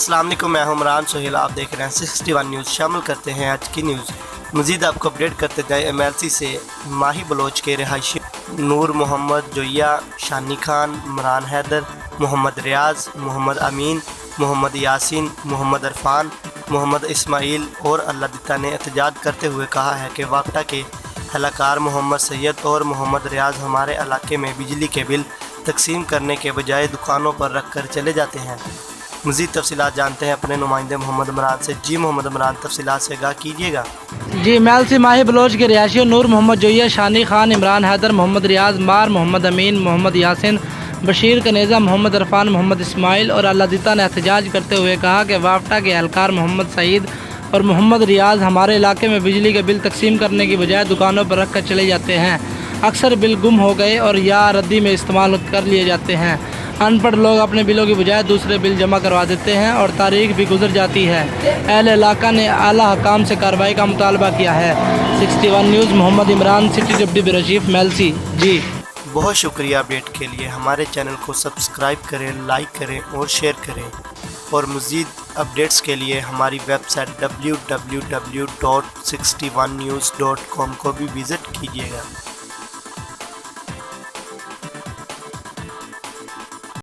अस्सलाम वालेकुम, मैं हूं इमरान सोहेल। आप देख रहे हैं 61 न्यूज़। शामिल करते हैं आज की न्यूज़। मज़ीद आपको अपडेट करते जाए। MLC से माही बलोच के रिहायशी नूर मोहम्मद जोया, शानी खान, इमरान हैदर, मोहम्मद रियाज, मोहम्मद अमीन, मोहम्मद यासीन, मोहम्मद अरफान, मोहम्मद इस्माइल और अल्लादिता ने एहतजाज करते हुए कहा है कि वापटा के हलाकार मोहम्मद सैयद और मोहम्मद रियाज हमारे इलाके में बिजली के बिल तकसीम करने के बजाय दुकानों पर रख कर चले जाते हैं। मज़ीद तफसीलात जानते हैं अपने नुमाइंदे मोहम्मद इमरान से। जी मोहम्मद इमरान, तफसीलात से आगाह कीजिएगा। जी, MLC माही बलोच के रिहायशी नूर मोहम्मद जोया, शानी खान, इमरान हैदर, मोहम्मद रियाज मार, मोहम्मद अमीन, मोहम्मद यासिन, बशीर कनेज़ा, मोहम्मद अरफान, मोहम्मद इस्माइल और अल्लादिता ने एहतजाज करते हुए कहा कि वापटा के एहलकार मोहम्मद सईद और मोहम्मद रियाज हमारे इलाके में बिजली के बिल तकसीम करने की बजाय दुकानों पर रख कर चले जाते हैं। अक्सर बिल गुम हो गए और या रद्दी में इस्तेमाल कर लिए जाते हैं। अनपढ़ लोग अपने बिलों की बजाय दूसरे बिल जमा करवा देते हैं और तारीख भी गुजर जाती है। अहल इलाका ने आला हकाम से कार्रवाई का मुतालबा किया है। 61 news, Mohammad Imran, city deputy bureau chief, MLC। जी बहुत शुक्रिया अपडेट के लिए। हमारे चैनल को सब्सक्राइब करें, लाइक करें और शेयर करें। और मज़ीद अपडेट्स के लिए हमारी वेबसाइट www.61news.com को भी विज़िट कीजिएगा।